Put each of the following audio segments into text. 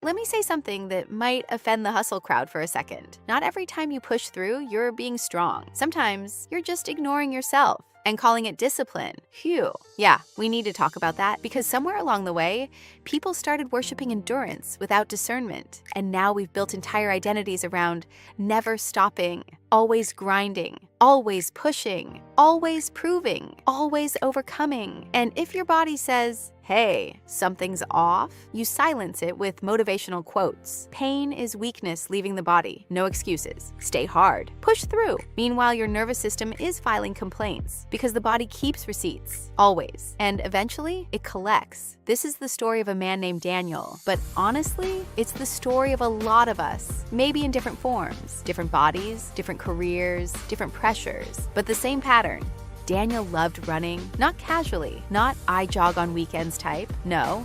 let me say something that might offend the hustle crowd for a second. Not every time you push through, you're being strong. Sometimes you're just ignoring yourself and calling it discipline. Phew. Yeah, we need to talk about that because somewhere along the way, people started worshiping endurance without discernment. And now we've built entire identities around never stopping, always grinding, always pushing, always proving, always overcoming. And if your body says, hey, something's off, you silence it with motivational quotes. Pain is weakness leaving the body. No excuses. Stay hard. Push through. Meanwhile, your nervous system is filing complaints because the body keeps receipts. Always. And eventually, it collects. This is the story of a man named Daniel. But honestly, it's the story of a lot of us. Maybe in different forms. Different bodies, different careers, different pressures. But the same pattern. Daniel loved running, not casually, not I jog on weekends type. No,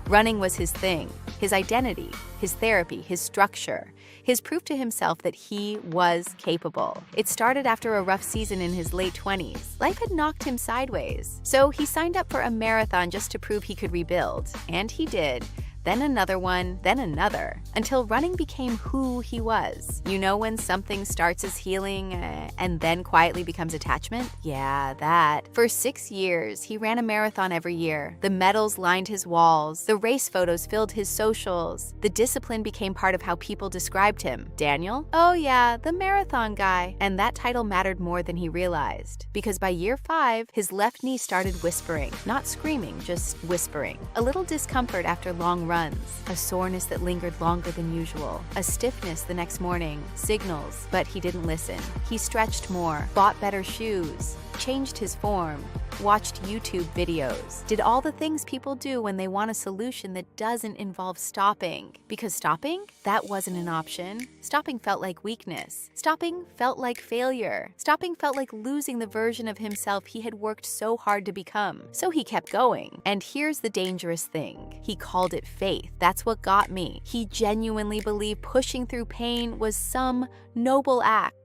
running was his thing, his identity, his therapy, his structure, his proof to himself that he was capable. It started after a rough season in his late 20s. Life had knocked him sideways. So he signed up for a marathon just to prove he could rebuild. And he did. Then another one, then another, until running became who he was. You know when something starts as healing and then quietly becomes attachment? Yeah, that. For 6 years, he ran a marathon every year. The medals lined his walls. The race photos filled his socials. The discipline became part of how people described him. Daniel? Oh yeah, the marathon guy. And that title mattered more than he realized. Because by year 5, his left knee started whispering. Not screaming, just whispering. A little discomfort after long runs, a soreness that lingered longer than usual, a stiffness the next morning, signals, but he didn't listen. He stretched more, bought better shoes, changed his form, watched YouTube videos, did all the things people do when they want a solution that doesn't involve stopping. Because stopping, that wasn't an option. Stopping felt like weakness. Stopping felt like failure. Stopping felt like losing the version of himself he had worked so hard to become. So he kept going. And here's the dangerous thing. He called it faith. That's what got me. He genuinely believed pushing through pain was some noble act.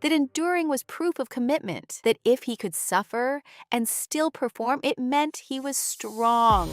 That enduring was proof of commitment, that if he could suffer and still perform, it meant he was strong.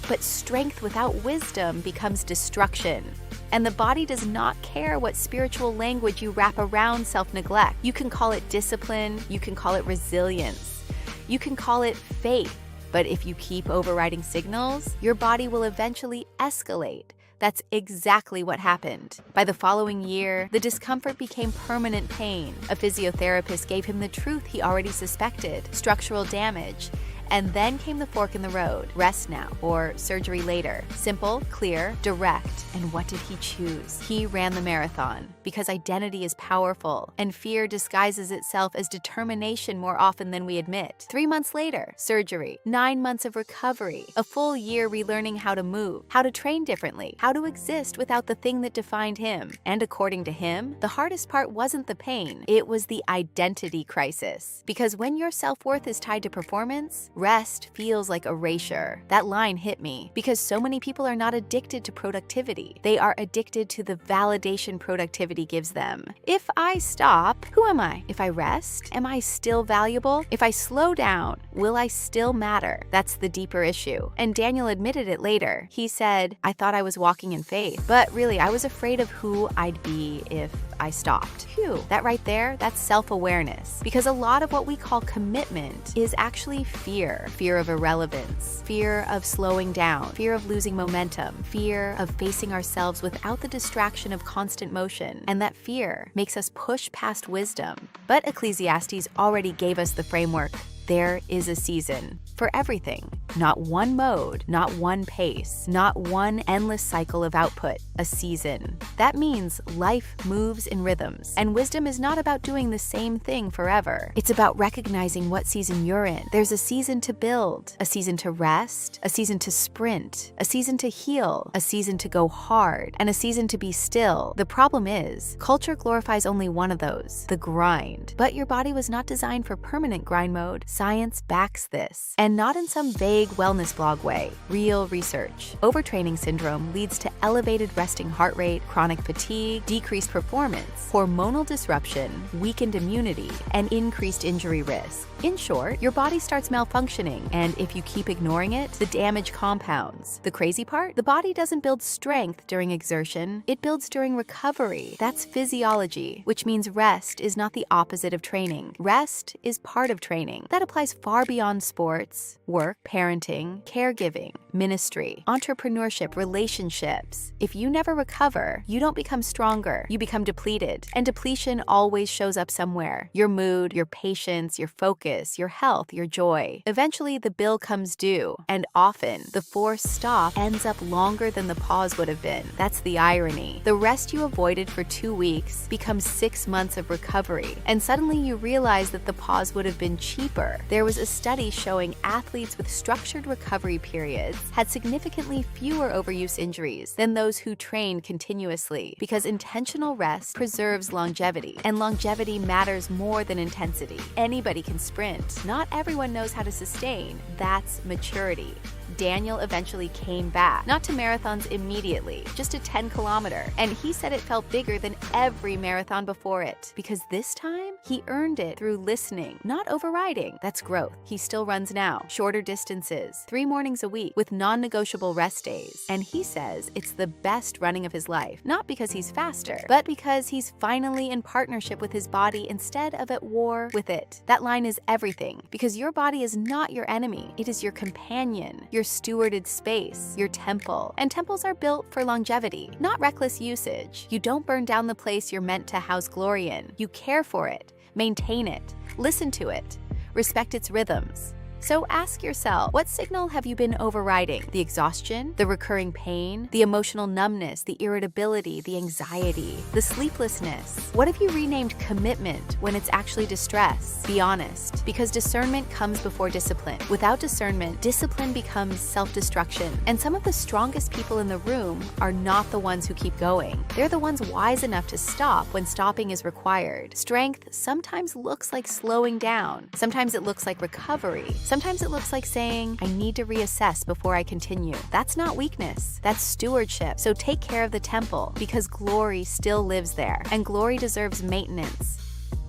But strength without wisdom becomes destruction. And the body does not care what spiritual language you wrap around self-neglect. You can call it discipline, you can call it resilience, you can call it faith. But if you keep overriding signals, your body will eventually escalate. That's exactly what happened. By the following year, the discomfort became permanent pain. A physiotherapist gave him the truth he already suspected, structural damage. And then came the fork in the road, rest now or surgery later. Simple, clear, direct. And what did he choose? He ran the marathon because identity is powerful and fear disguises itself as determination more often than we admit. 3 months later, surgery, 9 months of recovery, a full year relearning how to move, how to train differently, how to exist without the thing that defined him. And according to him, the hardest part wasn't the pain, it was the identity crisis. Because when your self-worth is tied to performance, rest feels like erasure. That line hit me because so many people are not addicted to productivity. They are addicted to the validation productivity gives them. If I stop, who am I? If I rest, am I still valuable? If I slow down, will I still matter? That's the deeper issue. And Daniel admitted it later. He said, I thought I was walking in faith, but really I was afraid of who I'd be if I stopped. Phew, that right there, that's self-awareness. Because a lot of what we call commitment is actually fear. Fear of irrelevance, fear of slowing down, fear of losing momentum, fear of facing ourselves without the distraction of constant motion. And that fear makes us push past wisdom. But Ecclesiastes already gave us the framework. There is a season for everything. Not one mode, not one pace, not one endless cycle of output, a season. That means life moves in rhythms, and wisdom is not about doing the same thing forever. It's about recognizing what season you're in. There's a season to build, a season to rest, a season to sprint, a season to heal, a season to go hard, and a season to be still. The problem is, culture glorifies only one of those, the grind. But your body was not designed for permanent grind mode. Science backs this, and not in some vague vague wellness blog way. Real research. Overtraining syndrome leads to elevated resting heart rate, chronic fatigue, decreased performance, hormonal disruption, weakened immunity, and increased injury risk. In short, your body starts malfunctioning, and if you keep ignoring it, the damage compounds. The crazy part? The body doesn't build strength during exertion, it builds during recovery. That's physiology, which means rest is not the opposite of training. Rest is part of training. That applies far beyond sports, work, parenting, caregiving, ministry, entrepreneurship, relationships. If you never recover, you don't become stronger, you become depleted. And depletion always shows up somewhere. Your mood, your patience, your focus, your health, your joy. Eventually, the bill comes due, and often, the forced stop ends up longer than the pause would have been. That's the irony. The rest you avoided for 2 weeks becomes 6 months of recovery, and suddenly you realize that the pause would have been cheaper. There was a study showing athletes with structured recovery periods had significantly fewer overuse injuries than those who trained continuously, because intentional rest preserves longevity, and longevity matters more than intensity. Anybody can sprint. Not everyone knows how to sustain. That's maturity. Daniel eventually came back, not to marathons immediately, just a 10-kilometer, and he said it felt bigger than every marathon before it, because this time, he earned it through listening, not overriding. That's growth. He still runs now, shorter distances, 3 mornings a week, with non-negotiable rest days, and he says it's the best running of his life, not because he's faster, but because he's finally in partnership with his body instead of at war with it. That line is everything, because your body is not your enemy, it is your companion, your stewarded space, your temple. And temples are built for longevity, not reckless usage. You don't burn down the place you're meant to house glory in. You care for it, maintain it, listen to it, respect its rhythms. So ask yourself, what signal have you been overriding? The exhaustion, the recurring pain, the emotional numbness, the irritability, the anxiety, the sleeplessness? What if you renamed commitment when it's actually distress? Be honest, because discernment comes before discipline. Without discernment, discipline becomes self-destruction. And some of the strongest people in the room are not the ones who keep going. They're the ones wise enough to stop when stopping is required. Strength sometimes looks like slowing down. Sometimes it looks like recovery. Sometimes it looks like saying, I need to reassess before I continue. That's not weakness, that's stewardship. So take care of the temple, because glory still lives there, and glory deserves maintenance.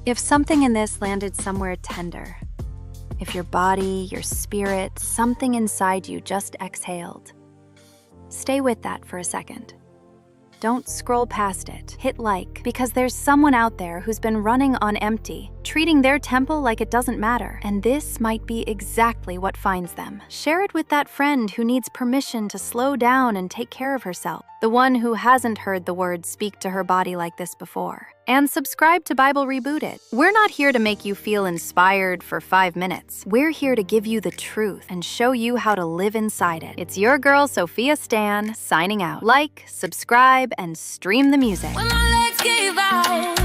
If something in this landed somewhere tender, if your body, your spirit, something inside you just exhaled, stay with that for a second. Don't scroll past it. Hit like, because there's someone out there who's been running on empty, treating their temple like it doesn't matter. And this might be exactly what finds them. Share it with that friend who needs permission to slow down and take care of herself. The one who hasn't heard the words speak to her body like this before. And subscribe to Bible Rebooted. We're not here to make you feel inspired for 5 minutes. We're here to give you the truth and show you how to live inside it. It's your girl, Sophia Stan, signing out. Like, subscribe, and stream the music. When my legs gave out,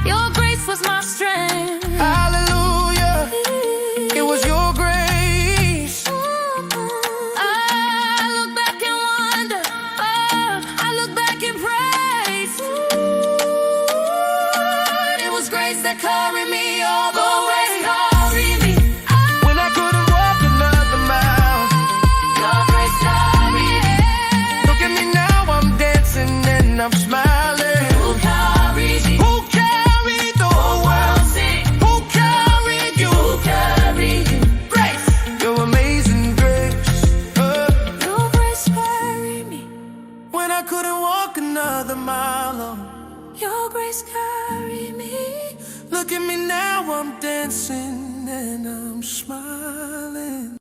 your grace was my strength. Hallelujah, it was your grace. I look back and wonder, I look back and praise. It was grace that carried me all the way. Carried me. When I couldn't walk another mile, Your grace carried me. look at me now, I'm dancing and I'm smiling. Who carried me? Who carried the whole world? Sing. Who carried you? Who carried you? Grace, your amazing grace. Your grace carried me. When I couldn't walk another mile, Your grace carried me. look at me now, I'm dancing and I'm smiling.